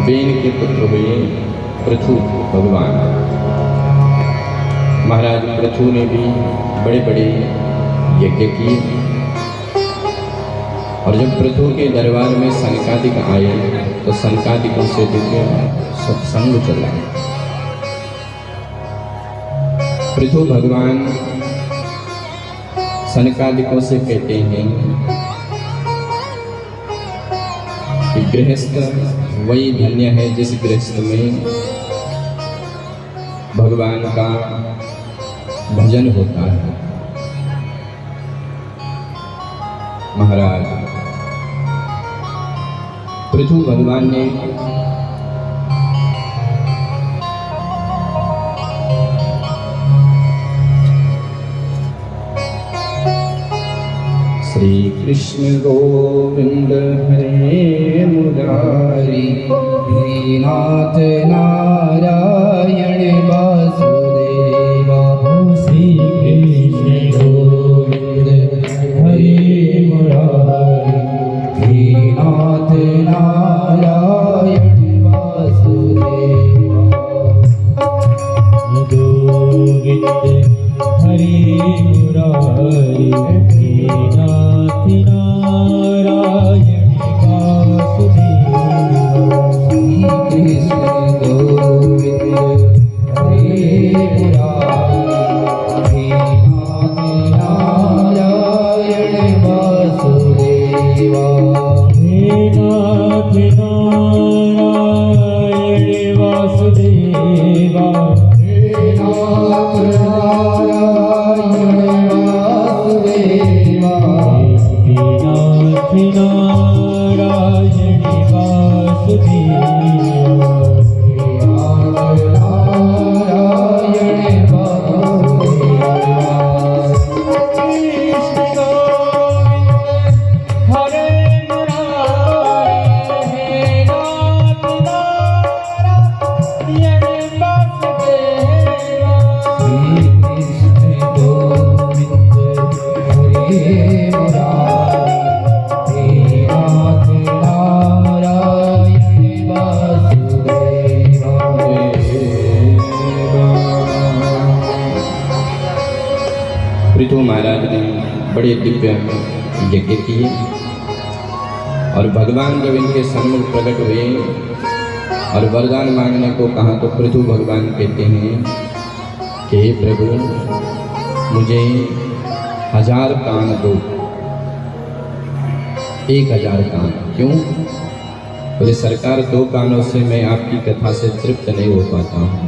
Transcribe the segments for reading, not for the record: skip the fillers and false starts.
Ben के पुत्र हुए पृथु भगवान। महाराज पृथु ने भी बड़े बड़े यज्ञ किए और जब पृथु के दरबार में सनकादिक आए तो सनकादिकों से दिव्य सत्संग चला। पृथु भगवान सनकादिकों से कहते हैं कि गृहस्थ वही धन्य है जिस गृहस्थ में भगवान का भजन होता है। महाराज पृथु भगवान ने श्री कृष्ण गोविंद हरे मुरारी नाथ नारायण वासुदेवा। श्री कृष्ण गोविंद हरे मुरारी नाथ नारायण वासुदेवा। गोविंद हरे मुरारी नाथ नारायण वासुदेवा। श्री कृष्ण गोविंद हरे मुरारी नाथ नारायण वासुदेवा। नाथ नारायण वासुदेवा। नाथ नारायण वासुदेवा। नाथ नारायण वासुदेवा। नारायण वासुदेवा। कृष्ण गोविंद हरे मुरारी नाथ नारायण वासुदेवा। श्री कृष्ण गोविंद हरे मुरारी नाथ नारायण वासुदेवा। पृथु महाराज ने बड़े दिव्य यज्ञ किए और भगवान जब इनके सम्मुख प्रकट हुए और वरदान मांगने को कहा तो पृथु भगवान कहते हैं कि हे प्रभु मुझे 1000 कान दो। 1000 कान। क्यों? बोले सरकार 2 कानों से मैं आपकी कथा से तृप्त नहीं हो पाता हूँ।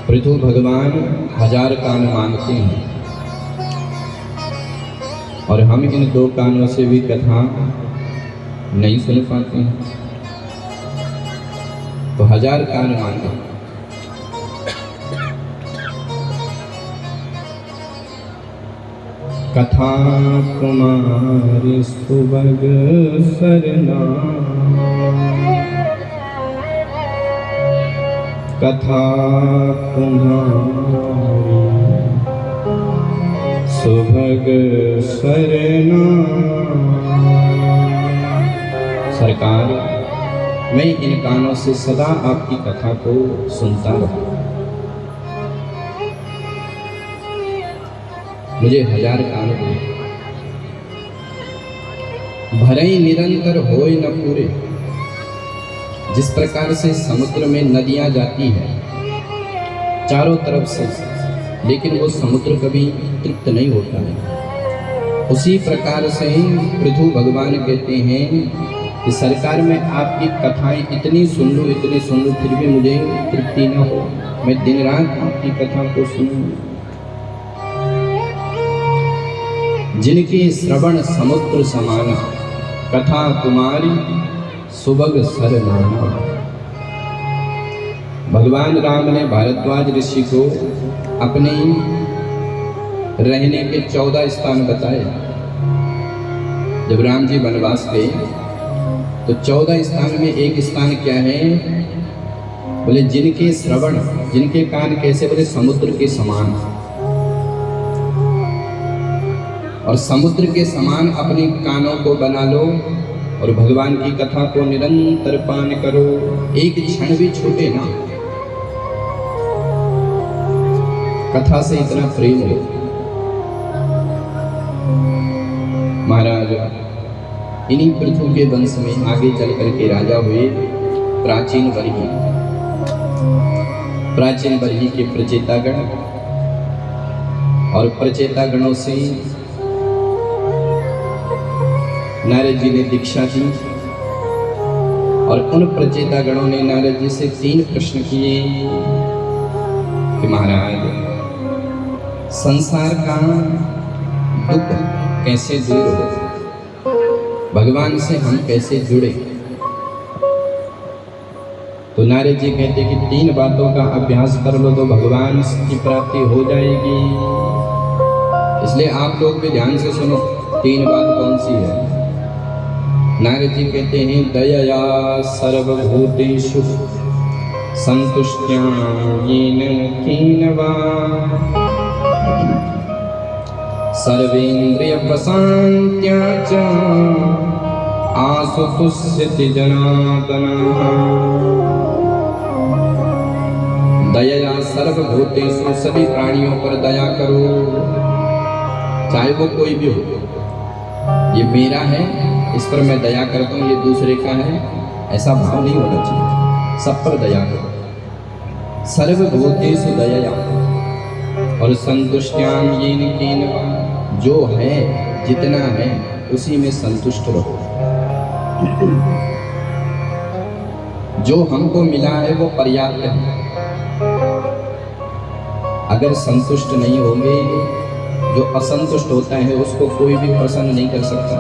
पृथु भगवान 1000 कान मांगते हैं और हम इन 2 कानों से भी कथा नहीं सुन पाते हैं, तो 1000 कान मांगे। कथा कुमारी सुभग सरना। कथा कुमारी सुभग सरना। सरकार मैं इन कानों से सदा आपकी कथा को सुनता रहूं। मुझे 1000 कान दो। भरई निरंतर होए न पूरे। जिस प्रकार से समुद्र में नदियां जाती हैं चारों तरफ से, लेकिन वो समुद्र कभी तृप्त नहीं होता है, उसी प्रकार से ही पृथु भगवान कहते हैं कि सरकार मैं आपकी कथाएं इतनी सुन लूं फिर भी मुझे तृप्ति न हो। मैं दिन रात आपकी कथा को सुनूं। जिनके श्रवण समुद्र समाना। कथा तुम्हारी सुभग सरनाना। भगवान राम ने भारद्वाज ऋषि को अपने रहने के 14 स्थान बताए। जब राम जी वनवास गए तो 14 स्थान में एक स्थान क्या है? बोले जिनके श्रवण, जिनके कान कैसे? बोले समुद्र के समान। और समुद्र के समान अपने कानों को बना लो और भगवान की कथा को निरंतर पान करो, एक क्षण भी छूटे ना। कथा से इतना प्रेम हो। महाराज इन्हीं पृथु के वंश में आगे चल करके राजा हुए प्राचीन वर्गी। प्राचीन वर्गी के प्रचेतागण और प्रचेतागणों से नारद जी ने दीक्षा दी और उन प्रचेतागणों ने नारद जी से 3 प्रश्न किए कि महाराज संसार का दुख कैसे दूर हो, भगवान से हम कैसे जुड़े। तो नारद जी कहते कि 3 बातों का अभ्यास कर लो तो भगवान की प्राप्ति हो जाएगी। इसलिए आप लोग भी ध्यान से सुनो 3 बात कौन सी है। नारद जी कहते हैं दयया सर्वभूतेषु संतुष्ट्या येन कीनवा सर्वेन्द्रिय प्रशांत्या च आसु तुष्यति जनार्दनः। दयया सर्वभूतेषु, सभी प्राणियों पर दया करो, चाहे वो कोई भी हो। ये मेरा है, इस पर मैं दया करता हूँ, ये दूसरे का है, ऐसा भाव नहीं होना चाहिए। सब पर दया करो। सर्वभूतेषु दयया और संतुष्ट्याम येन कीनवा, जो है जितना है उसी में संतुष्ट रहो। जो हमको मिला है वो पर्याप्त है। अगर संतुष्ट नहीं होंगे, जो असंतुष्ट होता है उसको कोई भी प्रसन्न नहीं कर सकता,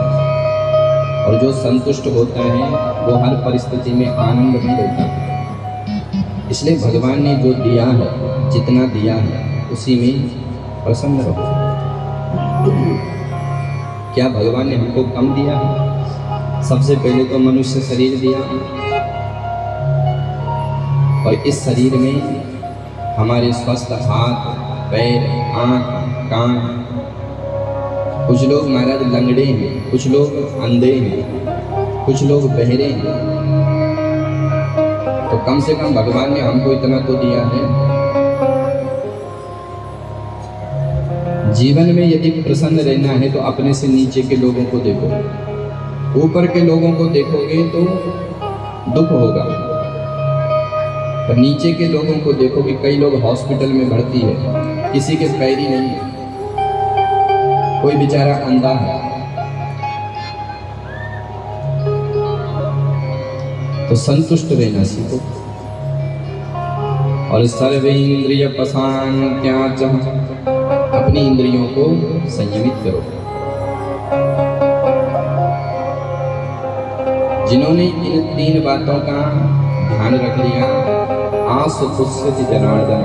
और जो संतुष्ट होता है वो हर परिस्थिति में आनंद भी होता है। इसलिए भगवान ने जो दिया है, जितना दिया है उसी में प्रसन्न रहो। क्या भगवान ने हमको कम दिया है? सबसे पहले तो मनुष्य शरीर दिया, और इस शरीर में हमारे स्वस्थ हाथ, पैर, आँख, कान। कुछ लोग महाराज लंगड़े हैं, कुछ लोग अंधे हैं, कुछ लोग बहरे हैं। तो कम से कम भगवान ने हमको इतना तो दिया है। जीवन में यदि प्रसन्न रहना है तो अपने से नीचे के लोगों को देखो। ऊपर के लोगों को देखोगे तो दुख होगा, और नीचे के लोगों को देखो कि कई लोग हॉस्पिटल में भर्ती है, किसी के पैर ही नहीं है, कोई बेचारा अंधा है। तो संतुष्ट रहना सीखो। और सर्वेन्द्रिय प्रशांत्याच, अपनी इंद्रियों को संयमित करो। जिन्होंने इन 3 बातों का ध्यान रख लिया, आसु तुष्यति जनार्दन,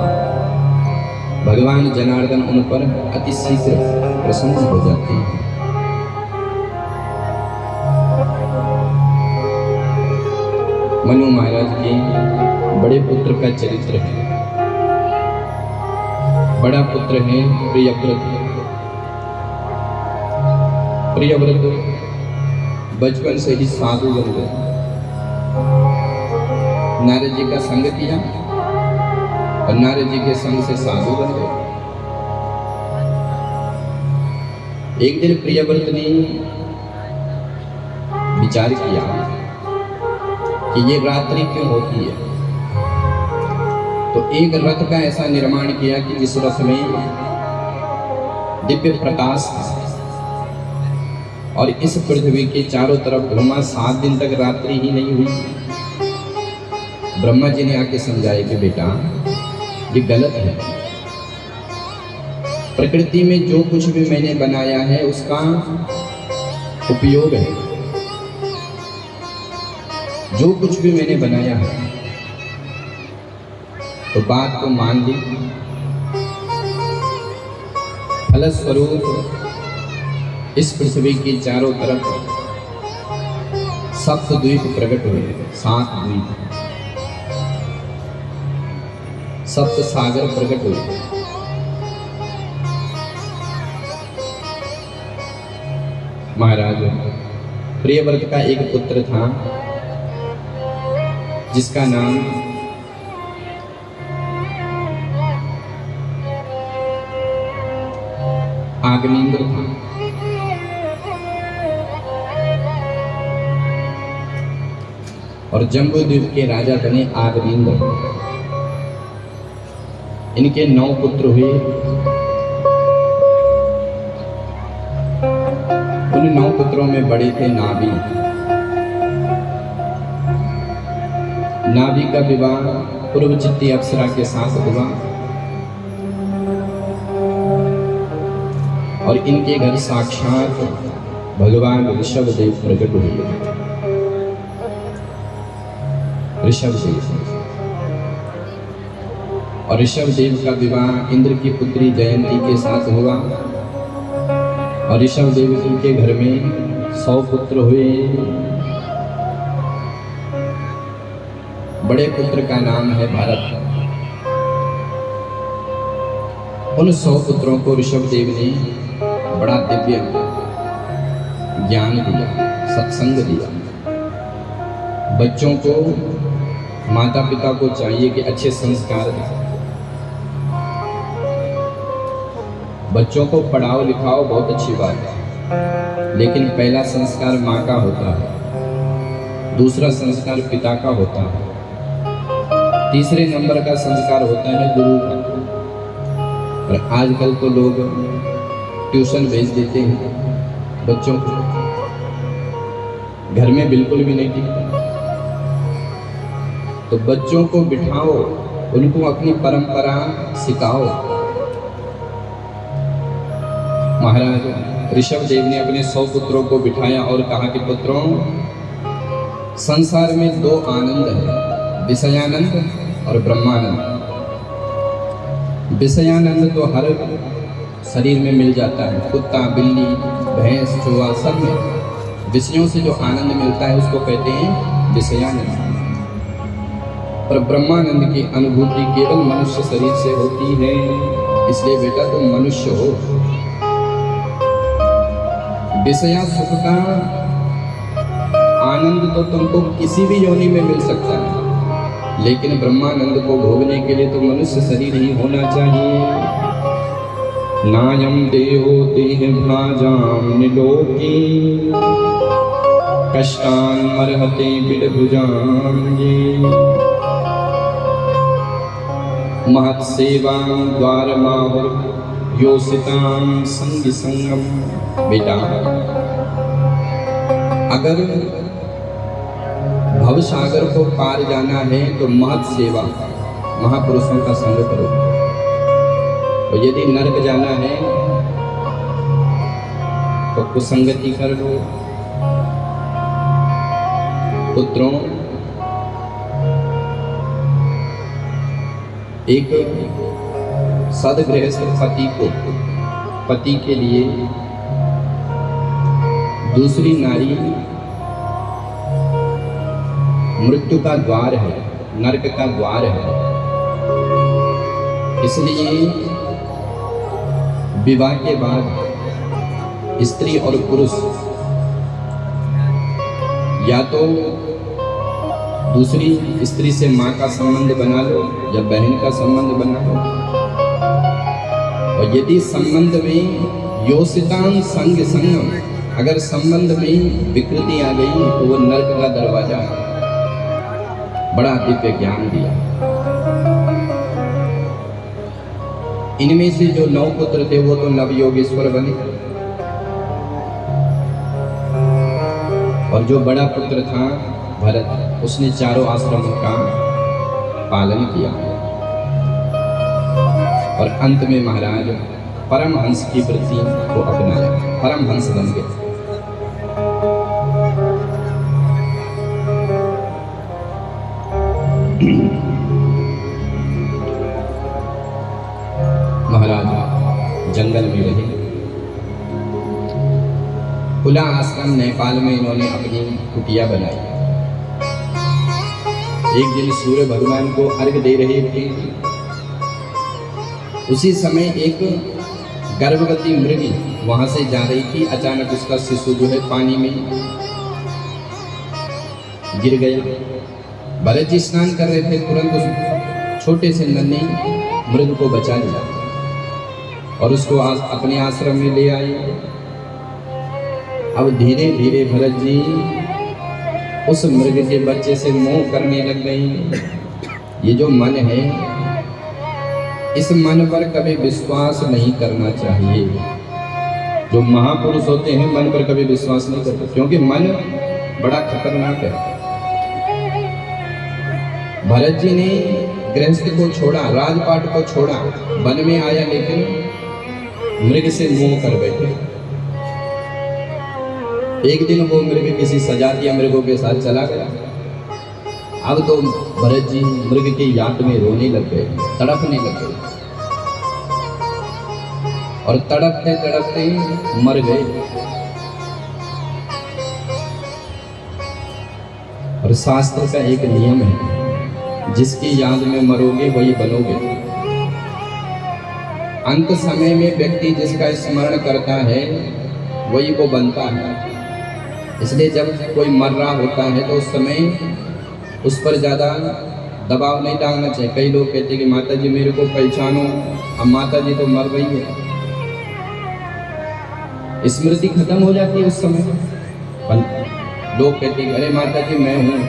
भगवान जनार्दन उन पर अति शीघ्र प्रसन्न हो जाते हैं। मनु महाराज के बड़े पुत्र का चरित्र है। बड़ा पुत्र है प्रियव्रत। प्रियव्रत बचपन से ही साधु बन गए। नारद जी का संग किया और नारद जी के संग से साधु बन गए। एक दिन प्रियव्रत ने विचार किया कि ये रात्रि क्यों होती है। तो एक रथ का ऐसा निर्माण किया कि जिस रथ में दिव्य प्रकाश था, और इस पृथ्वी के चारों तरफ घुमा। 7 दिन तक रात्रि ही नहीं हुई। ब्रह्मा जी ने आके समझाया कि बेटा ये गलत है। प्रकृति में जो कुछ भी मैंने बनाया है उसका उपयोग है। जो कुछ भी मैंने बनाया है, तो बात को मान ली। फलस्वरूप इस पृथ्वी की चारों तरफ 7 द्वीप प्रकट हुए। 7 द्वीप, 7 सागर प्रकट हुए। महाराज प्रियव्रत का एक पुत्र था जिसका नाम आग्नेन्द्र था। और जम्बूद्वीप के राजा बने आग्नेन्द्र। इनके 9 पुत्र हुए। उन 9 पुत्रों में बड़े थे नाभि। नाभि का विवाह पूर्वचित्ती अप्सरा के साथ हुआ और इनके घर साक्षात भगवान ऋषभदेव प्रकट हुए। ऋषभदेव और ऋषभदेव का विवाह इंद्र की पुत्री जयंती के साथ हुआ और ऋषभदेव के घर में 100 पुत्र हुए। बड़े पुत्र का नाम है भरत। उन 100 पुत्रों को ऋषभदेव ने बड़ा दिव्य ज्ञान दिया, सत्संग दिया। बच्चों को, माता पिता को चाहिए कि अच्छे संस्कार दें। बच्चों को पढ़ाओ लिखाओ बहुत अच्छी बात है, लेकिन पहला संस्कार माँ का होता है, दूसरा संस्कार पिता का होता है, तीसरे नंबर का संस्कार होता है गुरु का। और आजकल तो लोग ट्यूशन भेज देते हैं बच्चों को, घर में बिल्कुल भी नहीं टिकता। तो बच्चों को बिठाओ, उनको अपनी परंपरा सिखाओ। महाराज ऋषभदेव ने अपने 100 पुत्रों को बिठाया और कहा कि पुत्रों, संसार में 2 आनंद हैं, विषयानंद और ब्रह्मानंद। विषयानंद तो हर शरीर में मिल जाता है, कुत्ता, बिल्ली, भैंस, चूहा, सब में विषयों से जो आनंद मिलता है उसको कहते हैं विषयानंद। पर ब्रह्मानंद की अनुभूति केवल मनुष्य शरीर से होती है। इसलिए बेटा तुम मनुष्य हो। विषया सुख का आनंद तो तुमको किसी भी योनि में मिल सकता है, लेकिन ब्रह्मानंद को भोगने के लिए तो मनुष्य शरीर ही होना चाहिए। नायम देहो देह भाजाम निलोकी कष्टान मरहते बिलभुजाम ये महत्सेवां द्वारमाहुर योसितां संग संगम। बेटा, अगर भव सागर को पार जाना है तो महत सेवा, महापुरुषों का संग करो। और यदि नरक जाना है तो कुसंगति कर लो। पुत्रों, एक सदगृहस्थ पति के लिए दूसरी नारी मृत्यु का द्वार है, नरक का द्वार है। इसलिए विवाह के बाद स्त्री और पुरुष या तो दूसरी स्त्री से माँ का संबंध बना लो या बहन का संबंध बना लो। और यदि संबंध में योसितान संग संगम, अगर संबंध में विकृति आ गई तो वो नरक का दरवाजा है। बड़ा दिव्य ज्ञान दिया। इनमें से जो 9 पुत्र थे वो तो नव योगेश्वर बने, और जो बड़ा पुत्र था भरत, उसने चारों आश्रमों का पालन किया। और अंत में महाराज परमहंस की वृत्ति को अपनाया, परमहंस बन गए। महाराज जंगल में रहे। खुला आश्रम नेपाल में इन्होंने अपनी कुटिया बनाई। एक दिन सूर्य भगवान को अर्घ दे रहे थे। उसी समय एक गर्भवती मृगी वहां से जा रही थी। अचानक उसका शिशु जो है पानी में गिर गया। भरत जी स्नान कर रहे थे, तुरंत उस छोटे से नन्ही मृग को बचा लिया और उसको अपने आश्रम में ले आए। अब धीरे धीरे भरत जी उस मृग के बच्चे से मोह करने लग गई। ये जो मन है, इस मन पर कभी विश्वास नहीं करना चाहिए। जो महापुरुष होते हैं मन पर कभी विश्वास नहीं करते, क्योंकि मन बड़ा खतरनाक है। भरत जी ने गृहस्थ को छोड़ा, राजपाट को छोड़ा, वन में आया, लेकिन मृग से मोह कर बैठे। एक दिन वो मृग किसी सजातीय मृगों के साथ चला गया। अब तो भरत जी मृग की याद में रोने लग गए, तड़पने लग गए और तड़पते तड़पते मर गए। और शास्त्र का एक नियम है, जिसकी याद में मरोगे वही बनोगे। अंत समय में व्यक्ति जिसका स्मरण करता है वही वो बनता है। इसलिए जब कोई मर रहा होता है तो उस समय उस पर ज़्यादा दबाव नहीं डालना चाहिए। कई लोग कहते हैं कि माता जी मेरे को पहचानो, अब माता जी तो मर रही है, स्मृति खत्म हो जाती है उस समय। लोग कहते हैं अरे माता जी मैं हूँ।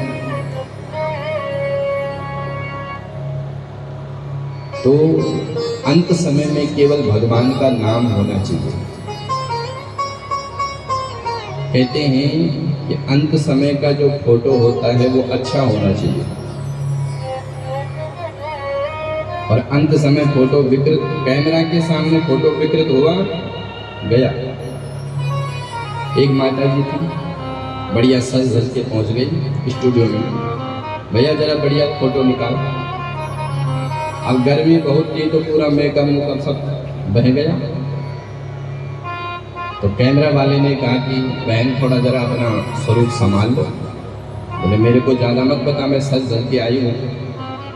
तो अंत समय में केवल भगवान का नाम होना चाहिए। कहते हैं कि अंत समय का जो फोटो होता है वो अच्छा होना चाहिए, और अंत समय फोटो विकृत, कैमरा के सामने फोटो विकृत हुआ गया। एक माता जी थी, बढ़िया सज धज के पहुंच गई स्टूडियो में, भैया जरा बढ़िया फोटो निकाल। अब गर्मी बहुत थी तो पूरा मेकअप सब बह गया। तो कैमरा वाले ने कहा कि बहन थोड़ा जरा अपना स्वरूप संभाल लो। बोले मेरे को ज़्यादा मत बता, मैं सज धज के आई हूँ।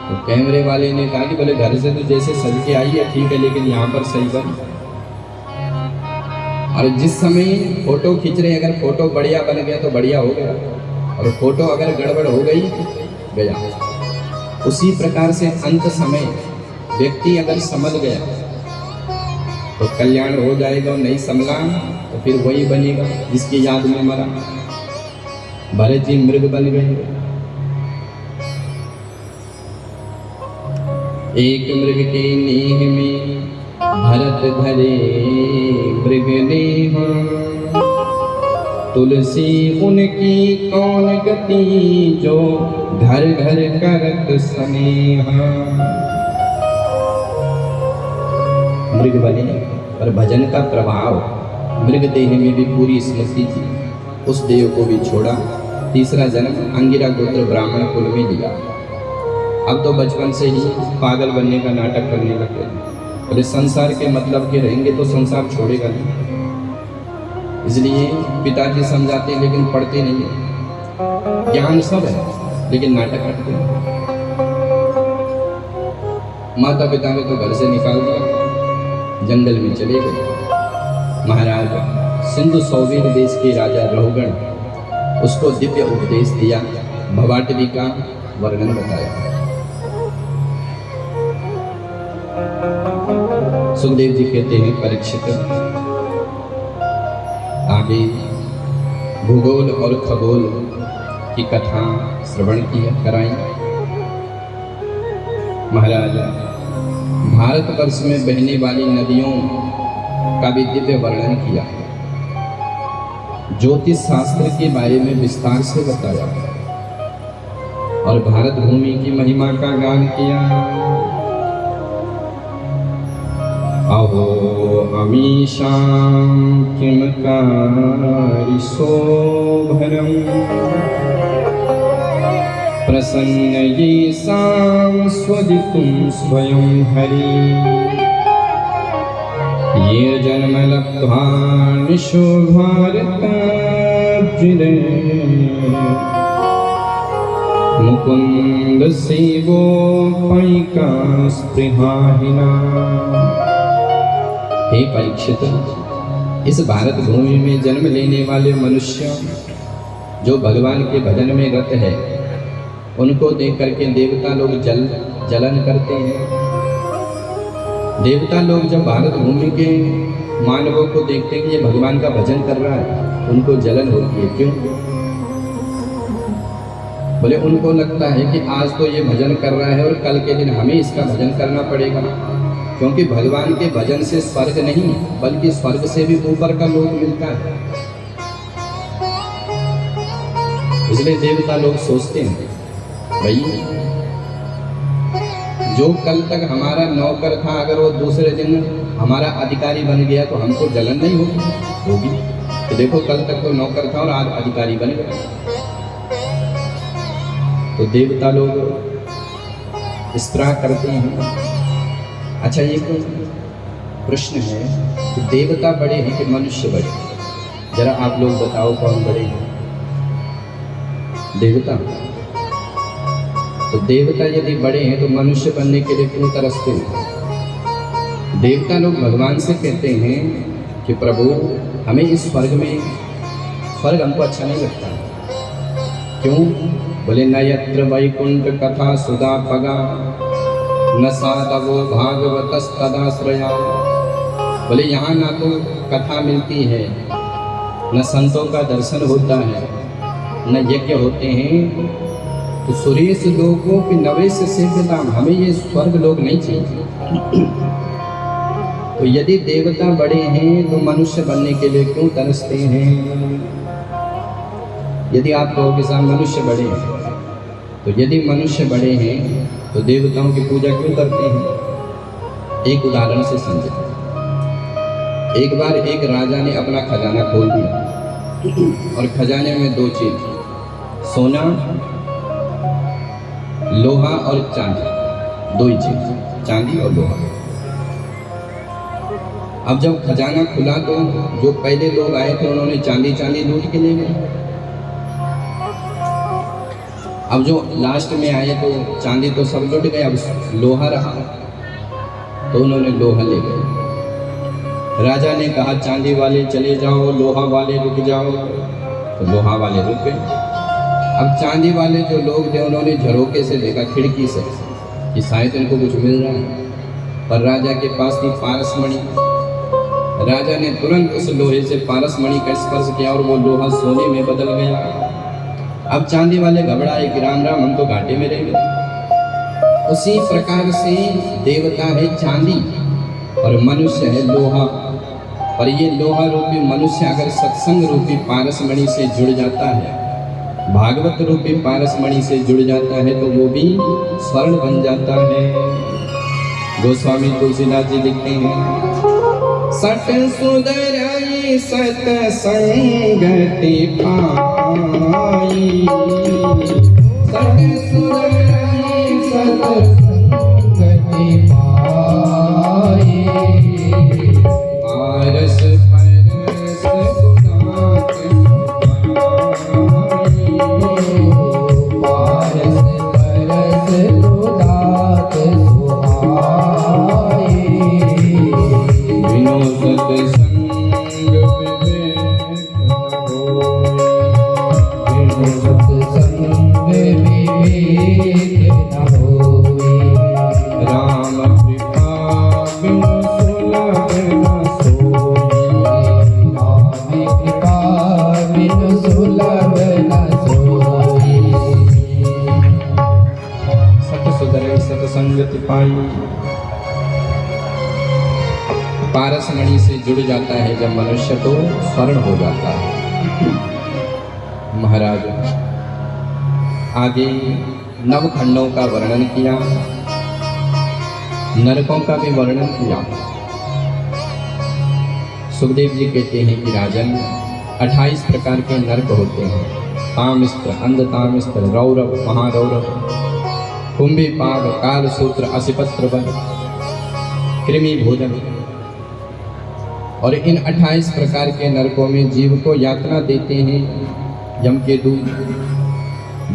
तो कैमरे वाले ने कहा कि बोले घर से तो जैसे सज के आई है ठीक है, लेकिन यहाँ पर सही कर। और जिस समय फोटो खींच रहे, अगर फोटो बढ़िया बन गया तो बढ़िया हो गया, और फोटो अगर गड़बड़ हो गई गया। उसी प्रकार से अंत समय व्यक्ति अगर संभल गया तो कल्याण हो जाएगा, और नहीं संभला तो फिर वही बनेगा जिसकी याद में मरा। भरत जी मृग बन गए। एक मृग के नेह में भरत धरे मृग नेह, तुलसी उनकी कौन गति जो घर घर करत स्नेहा। मृग बने पर भजन का प्रभाव मृग देह में भी पूरी स्मृति थी। उस देव को भी छोड़ा, तीसरा जन्म अंगिरा गोत्र ब्राह्मण कुल में लिया। अब तो बचपन से ही पागल बनने का नाटक करने लगे। और इस संसार के मतलब के रहेंगे तो संसार छोड़ेगा नहीं। इसलिए पिताजी समझाते हैं लेकिन पढ़ते नहीं है। ज्ञान सब है लेकिन नाटक करते हैं। माता पिता ने तो घर से निकाल दिया, जंगल में चले गए। महाराज सिंधु सौवीर देश के राजा रहुगण उसको दिव्य उपदेश दिया, भवाटवी का वर्णन बताया। सुखदेव जी कहते हैं परीक्षित आगे भूगोल और खगोल की कथा श्रवण किया कराई। महाराज भारतवर्ष में बहने वाली नदियों का भी दिव्य वर्णन किया, ज्योतिष शास्त्र के बारे में विस्तार से बताया और भारत भूमि की महिमा का गान किया। अहो अमीशां किं कारिशोभरम् प्रसन्न येषां स्वदितुं स्वयं हरि। ये जन्म लब्ध्वा निशो भारताब्जिरे मुकुंद सेवो पैका स्पृहाहिना। हे परीक्षित, इस भारत भूमि में जन्म लेने वाले मनुष्य जो भगवान के भजन में रत है उनको देख करके देवता लोग जलन करते हैं। देवता लोग जब भारत भूमि के मानवों को देखते हैं कि ये भगवान का भजन कर रहा है, उनको जलन होती है। क्यों? बोले उनको लगता है कि आज तो ये भजन कर रहा है और कल के दिन हमें इसका भजन करना पड़ेगा, क्योंकि भगवान के भजन से स्वर्ग नहीं बल्कि स्वर्ग से भी ऊपर का लोक मिलता है। इसलिए देवता लोग सोचते हैं भाई जो कल तक हमारा नौकर था अगर वो दूसरे दिन हमारा अधिकारी बन गया तो हमको जलन नहीं होगी। तो देखो कल तक तो नौकर था और आज अधिकारी बन गया। तो देवता लोग इस तरह करते हैं। अच्छा एक प्रश्न है कि देवता बड़े हैं कि मनुष्य बड़े? जरा आप लोग बताओ कौन बड़े हैं? देवता। तो देवता यदि बड़े हैं तो मनुष्य बनने के लिए क्यों तरसते हैं? देवता लोग भगवान से कहते हैं कि प्रभु हमें इस स्वर्ग हमको अच्छा नहीं लगता। क्यों? बोले न यत्र वैकुंठ कथा सुधा पगा न साधवो भागवतस्तदाश्रया। बोले यहाँ ना तो कथा मिलती है, न संतों का दर्शन होता है, न यज्ञ होते हैं। तो सुरेश लोगों के नवेश सेव्यताम, हमें ये स्वर्ग लोग नहीं चाहिए। तो यदि देवता बड़े हैं तो मनुष्य बनने के लिए क्यों तरसते हैं? यदि आप कहोगे साहब मनुष्य बड़े हैं, तो यदि मनुष्य बड़े हैं तो देवताओं की पूजा क्यों करते हैं? एक उदाहरण से समझे। एक बार एक राजा ने अपना खजाना खोल दिया और खजाने में दो चीज, सोना, लोहा और चांदी, दो ही चीज, चांदी और लोहा। अब जब खजाना खुला तो जो पहले लोग आए थे उन्होंने चांदी लूट के ले गए। अब जो लास्ट में आए तो चांदी तो सब लुट गए, अब लोहा रहा तो उन्होंने लोहा ले गए। राजा ने कहा चांदी वाले चले जाओ, लोहा वाले रुक जाओ, तो लोहा वाले रुक गए। अब चांदी वाले जो लोग थे उन्होंने झरोके से देखा, खिड़की से, कि शायद इनको कुछ मिल रहा है, पर राजा के पास थी पारसमणि। राजा ने तुरंत उस लोहे से पारसमणि का स्पर्श किया और वो लोहा सोने में बदल गया। अब चांदी वाले घबराए कि राम राम हम तो घाटे में रह गए। उसी प्रकार से देवता है चांदी और मनुष्य है लोहा। पर ये लोहा रूपी मनुष्य अगर सत्संग रूपी पारसमणि से जुड़ जाता है, भागवत रूपी पारसमणि से जुड़ जाता है, तो वो भी स्वर्ण बन जाता है। गोस्वामी तुलसीदास जी लिखते हैं, सत सुदराई सतसंगति पाई, सत सुदराई सतसंगति पाई, पारस परस गुणात सुहाई, पारस परस गुणात सुहाई, बिनु सत्संग विवेक न होय, बिनु सत्संग विवेक न होय, राम कृपा बिनु सुलभ न सोई, राम कृपा बिनु सुलभ न सोई, सत सुधरे सत्संगति पाई। पारसमणि से जुड़ जाता है जब मनुष्य तो स्वर्ण हो जाता है। महाराज आगे नवखंडों का वर्णन किया, नरकों का भी वर्णन किया। सुखदेव जी कहते हैं कि राजन 28 प्रकार के नरक होते हैं, तामिस्त्र, अंधतामिस्त्र, रौरव, महारौरव, कुंभीपाद, कालसूत्र, असिपत्र वन, कृमि भोजन। और इन 28 प्रकार के नरकों में जीव को यातना देते हैं यम के दूत।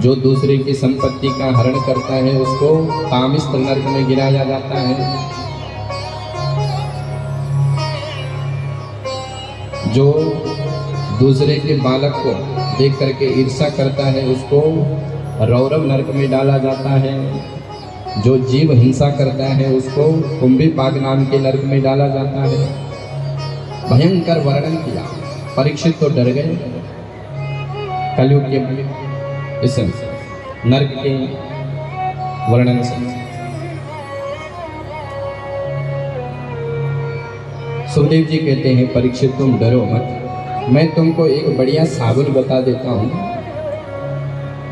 जो दूसरे की संपत्ति का हरण करता है उसको तामिस्त्र नरक में गिराया जाता है। जो दूसरे के बालक को देख करके ईर्ष्या करता है उसको रौरव नरक में डाला जाता है। जो जीव हिंसा करता है उसको कुंभीपाक नाम के नरक में डाला जाता है। भयंकर वर्णन किया। परीक्षित तो डर गए कलयुग के इस नरक के वर्णन से। सुखदेव जी कहते हैं परीक्षित तुम डरो मत, मैं तुमको एक बढ़िया साबुन बता देता हूँ।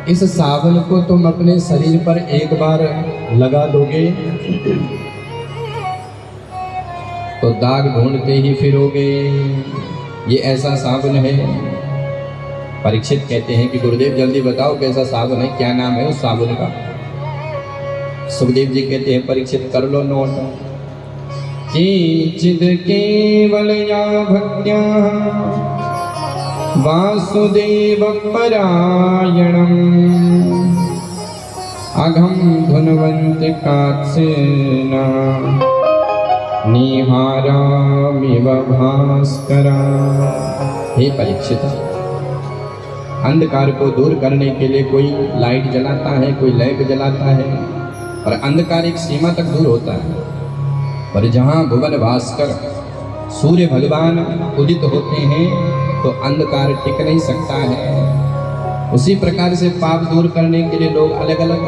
इस साबुन को तुम अपने शरीर पर एक बार लगा दोगे तो दाग ढूंढते ही फिरोगे। ये ऐसा साबुन है। परीक्षित कहते हैं कि गुरुदेव जल्दी बताओ कैसा साबुन है, क्या नाम है उस साबुन का। सुखदेव जी कहते हैं परीक्षित कर लो नोट। चिद केवलया भक्त्या वासुदेव परायणम् अघं धुन्वन्ति कात्सेना निहारामिव भास्करा। हे परीक्षित, अंधकार को दूर करने के लिए कोई लाइट जलाता है, कोई लैंप जलाता है, और अंधकार एक सीमा तक दूर होता है। पर जहाँ भुवन भास्कर सूर्य भगवान उदित होते हैं तो अंधकार टिक नहीं सकता है। उसी प्रकार से पाप दूर करने के लिए लोग अलग अलग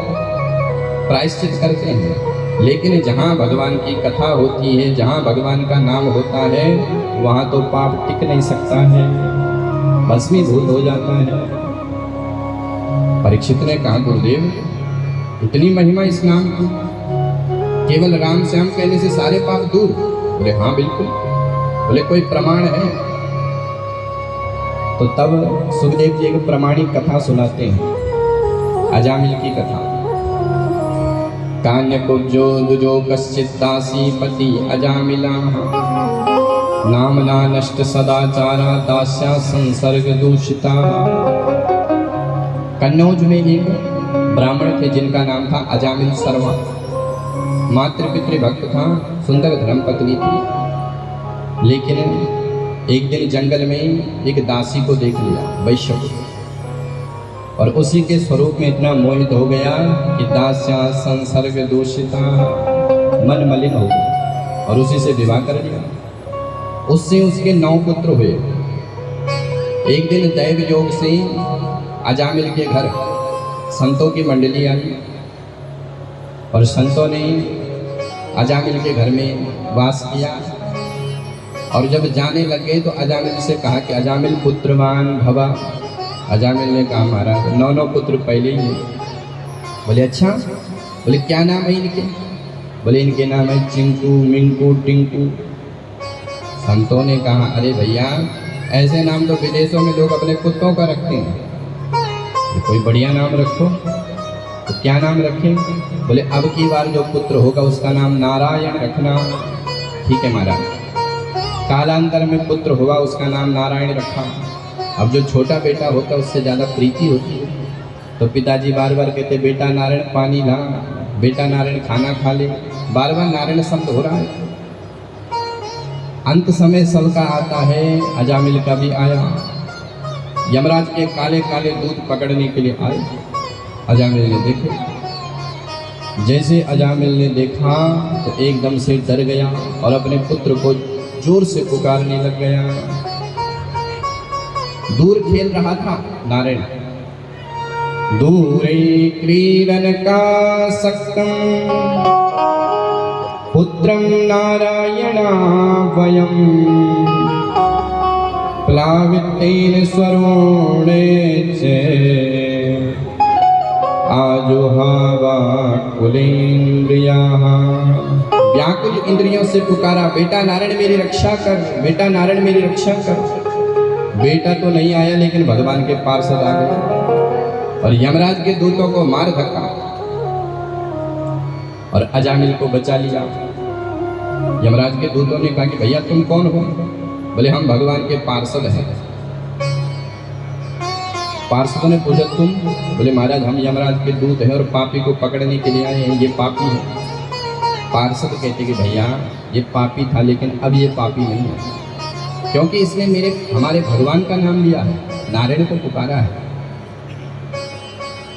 प्रायश्चित करते हैं, लेकिन जहाँ भगवान की कथा होती है, जहाँ भगवान का नाम होता है, वहाँ तो पाप टिक नहीं सकता है, भस्मीभूत हो जाता है। परीक्षित ने कहा गुरुदेव इतनी महिमा इस नाम की, केवल राम श्याम कहने से सारे पाप दूर? बोले हाँ बिल्कुल। बोले कोई प्रमाण है? तो तब सुखदेव जी एक प्रमाणिक कथा सुनाते हैं, अजामिल की कथा। कान्य कुब्जो दुजो कश्चित दासी पति अजामिला नामना नष्ट सदाचारा दास्या संसर्ग दूषिता। कन्नौज में एक ब्राह्मण थे जिनका नाम था अजामिल सर्मा। मातृ पितृ भक्त था, सुंदर धर्म पत्नी थी, लेकिन एक दिन जंगल में एक दासी को देख लिया, वैश्य को, और उसी के स्वरूप में इतना मोहित हो गया कि दास्या संसर्ग दूषिता, मन मलिन हो गया और उसी से विवाह कर लिया। उससे उसके 9 पुत्र हुए। एक दिन दैव योग से अजामिल के घर संतों की मंडली आई और संतों ने अजामिल के घर में वास किया। और जब जाने लगे तो अजामिल से कहा कि अजामिल पुत्रवान भवा। अजामिल ने कहा महाराज 9 पुत्र पहले ही हैं। बोले अच्छा? बोले क्या नाम है इनके? बोले इनके नाम है चिंकू मिंकू टिंकू। संतों ने कहा अरे भैया ऐसे नाम तो विदेशों में लोग अपने कुत्तों का रखते हैं, तो कोई बढ़िया नाम रखो। तो क्या नाम रखें? बोले अब की बार जो पुत्र होगा उसका नाम नारायण रखना। ठीक है महाराज। कालांतर में पुत्र हुआ, उसका नाम नारायण रखा। अब जो छोटा बेटा होता है उससे ज़्यादा प्रीति होती है, तो पिताजी बार बार कहते बेटा नारायण पानी ला, बेटा नारायण खाना खा ले, बार बार नारायण शब्द हो रहा है। अंत समय सबका आता है, अजामिल का भी आया। यमराज के काले काले दूध पकड़ने के लिए आए। अजामिल ने देखे। जैसे अजामिल ने देखा तो एकदम से डर गया और अपने पुत्र को जोर से पुकारने लग गया। दूर खेल रहा था नारायण। दूरे क्रीडन का सक्तम पुत्रम नारायणा वयम प्लावितेन स्वरोणे चे आजुहावा कुलेन्द्रियाः। व्याकुल इंद्रियों से पुकारा बेटा नारायण मेरी रक्षा कर, बेटा नारायण मेरी रक्षा कर। बेटा तो नहीं आया लेकिन भगवान के पार्षद आ गए और यमराज के दूतों को मार धक्का और अजामिल को बचा लिया। यमराज के दूतों ने कहा कि भैया तुम कौन हो? बोले हम भगवान के पार्षद हैं। पार्षदों ने पूछा तुम? बोले महाराज हम यमराज के दूत हैं और पापी को पकड़ने के लिए आए हैं, ये पापी है। पार्षद कहते कि भैया ये पापी था लेकिन अब ये पापी नहीं है, क्योंकि इसने हमारे भगवान का नाम लिया है। नारायण को पुकारा है।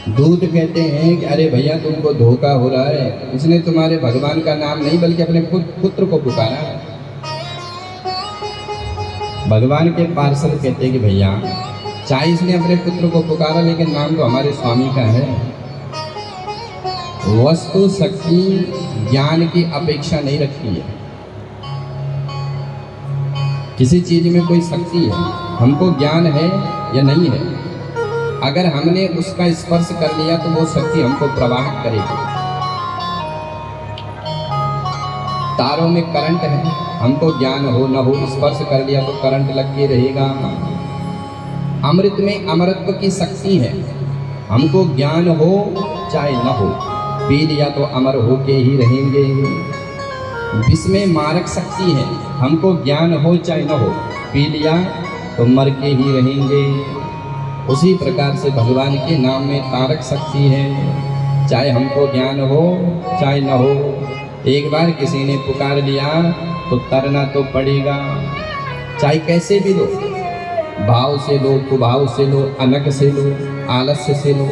दूत कहते हैं कि अरे भैया तुमको धोखा हो रहा है, इसने तुम्हारे भगवान का नाम नहीं बल्कि अपने पुत्र को पुकारा है। भगवान के पार्षद कहते हैं कि भैया चाहे इसने अपने पुत्र को पुकारा लेकिन नाम तो हमारे स्वामी का है। वस्तु शक्ति ज्ञान की अपेक्षा नहीं रखती है। किसी चीज में कोई शक्ति है, हमको ज्ञान है या नहीं है, अगर हमने उसका स्पर्श कर लिया तो वो शक्ति हमको प्रवाहित करेगी। तारों में करंट है, हमको ज्ञान हो न हो स्पर्श कर लिया तो करंट लग के रहेगा। अमृत में अमरत्व की शक्ति है, हमको ज्ञान हो चाहे न हो, पी लिया तो अमर होके ही रहेंगे। विष में मारक शक्ति है, हमको ज्ञान हो चाहे न हो, पी लिया तो मर के ही रहेंगे। उसी प्रकार से भगवान के नाम में तारक शक्ति है, चाहे हमको ज्ञान हो चाहे न हो। एक बार किसी ने पुकार लिया तो तरना तो पड़ेगा, चाहे कैसे भी लो, भाव से लो, कुभाव से लो, अनक से लो, आलस्य से लो,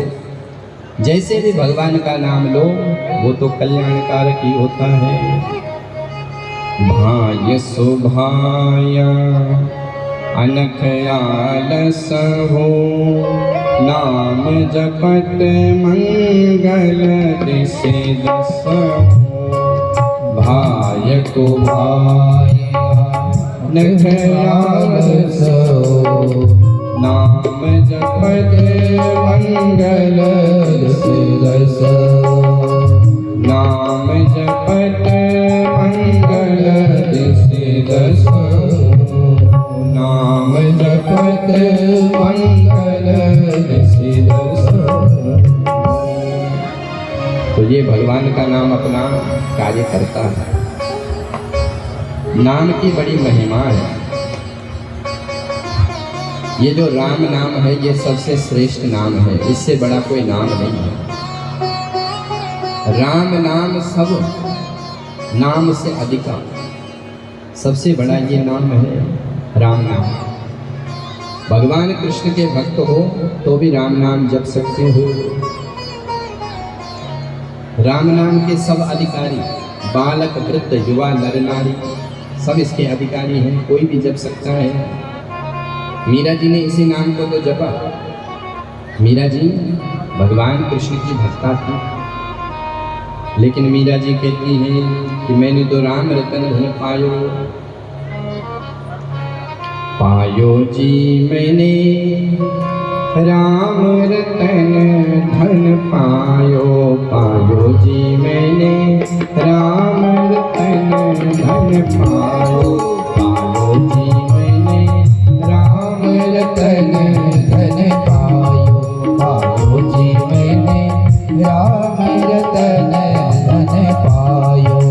जैसे भी भगवान का नाम लो वो तो कल्याणकारक ही होता है। भाय सुभाय अनख आलस हो, नाम जपत मंगल दिसे दस हो। भाय को भाय अनख आलस हो, नाम जपत मंगल दिसे दस हो। नाम जपत मंगल दिसे दस हो, नाम जपत मंगल दिसे दस हो। तो ये भगवान का नाम अपना कार्य करता है। नाम की बड़ी महिमा है। ये जो राम नाम है ये सबसे श्रेष्ठ नाम है, इससे बड़ा कोई नाम नहीं है। राम नाम सब नाम से अधिक सबसे बड़ा ये नाम है राम नाम। भगवान कृष्ण के भक्त हो तो भी राम नाम जप सकते हो। राम नाम के सब अधिकारी, बालक वृद्ध युवा नर नारी सब इसके अधिकारी हैं, कोई भी जप सकता है। मीरा जी ने इसी नाम को तो जपा। मीरा जी भगवान कृष्ण की भक्ता थी, लेकिन मीरा जी कहती हैं कि मैंने तो राम रतन धन पायो। पायो जी मैंने राम रतन धन पायो। पायो जी मैंने राम रतन धन पायो। पायो जी मैंने राम रतन धन पायो। पायो जी मैंने राम रतन धन पायो।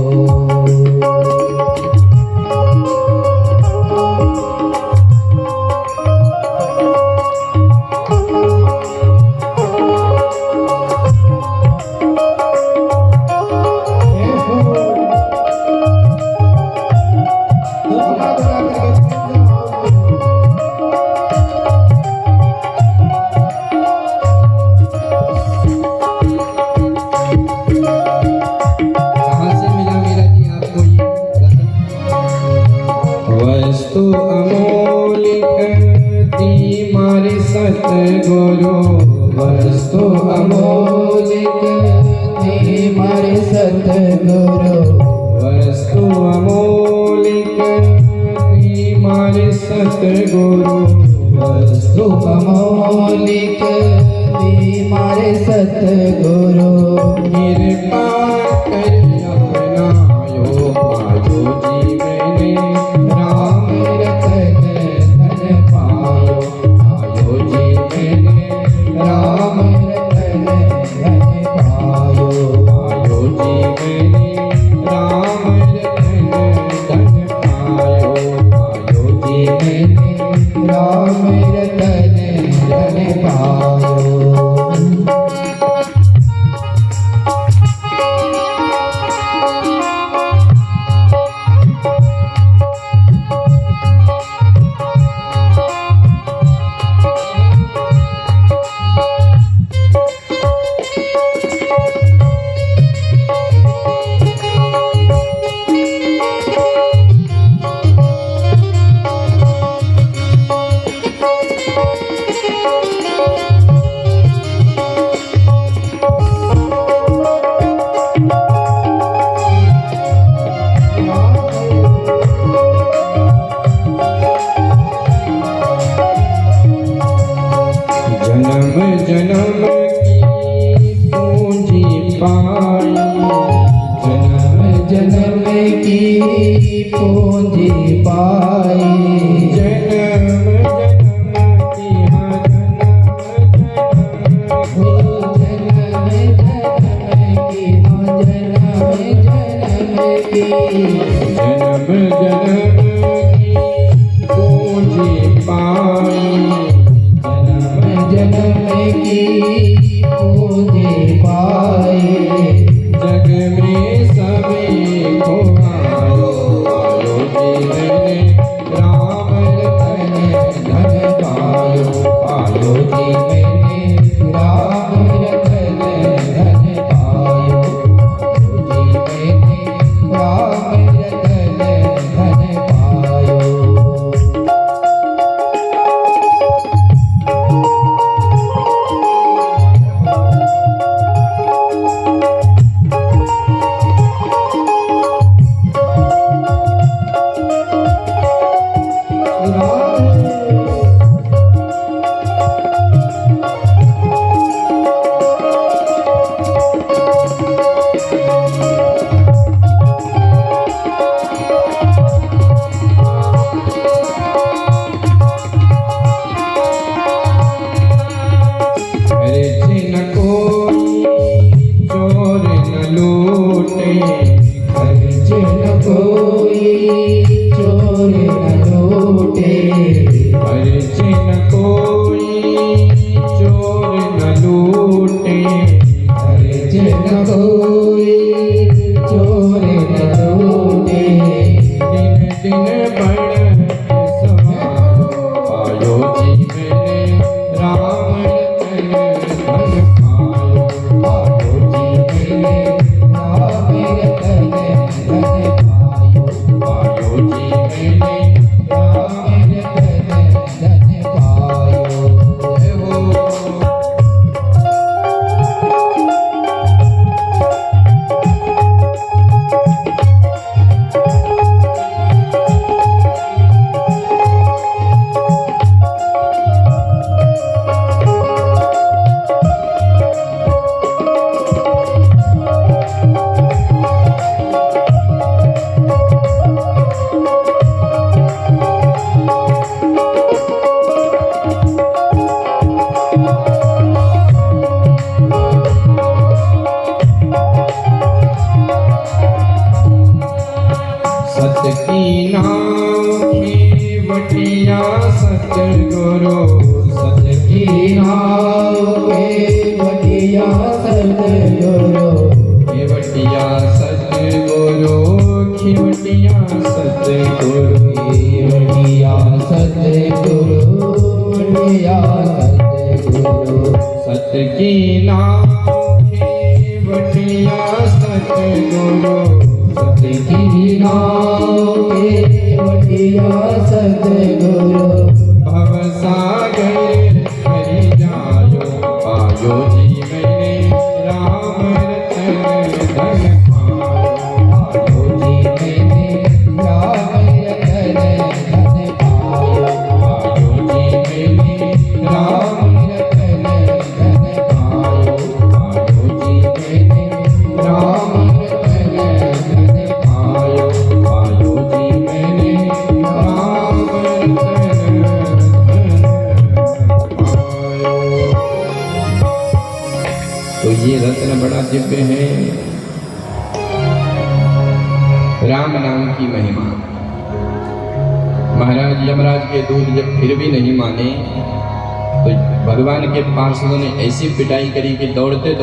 वस्तु अमोलिक तीमार सतगुरु। वस्तु अमोलिक तीमार सतगुरु। वस्तु अमोलिक तीमार सतगुरु। वस्तु अमोलिक तीमार सतगुरु। कृपा कर अपनायो। पायो जी मैंने राम रतन धन पायो। पायो जी मैंने राम रतन धन पायो। पायो जी मैंने राम रतन धन पायो। पायो जी मैंने राम रतन धन पायो। पाई, जन्म जन्म की पूंजी पाई, जन्म जन्म की हाँ जन्म जन्म की हाँ जन्म जन्म की जन्म जन्म की पूंजी पाई, जन्म जन्म की पूंजी पाई, जग में सभी को आयो आयो जी मैंने राम रतन धन पायो पायो जी मैंने राम रतन धन पायो जी मैंने राम रतन धन पायो। जिन कोई चोर न लूटे, खर्च न कोई चोर न लूटे, जिन कोई चोर न लूटे, खर्च न कोई चोर न लूटे, दिन दिन बढ़ समायो पायो जी मैंने राम रतन धन पायो, पायो जी मैंने राम रतन धन पायो, पायो जी मैंने राम रतन धन पायो। जय हो। सत की नाम खेवटिया सतगुरु, सत की नाव पे बढ़िया सतगुरु, खेवटिया सतगुरु, खेवटिया सतगुरु, बढ़िया सतगुरु, बढ़िया सतगुरु, सत की नाम खेवटिया सतगुरु, सत की नाव पे बढ़िया सतगुरु, भवसागर हरि जायो पायो जी मैंने राम रतन धन पायो, पायो जी मैंने राम रतन धन पायो, पायो जी मैंने राम राम रतन धन पायो, पायो जी मैंने राम रतन धन पायो, पायो जी मैंने राम रतन धन पायो। तो ये रत्न बड़ा दिव्य है, राम नाम की महिमा। महाराज यमराज के दूत जब फिर भी नहीं माने तो भगवान के पार्षदों ने ऐसी पिटाई करी कि दौड़ते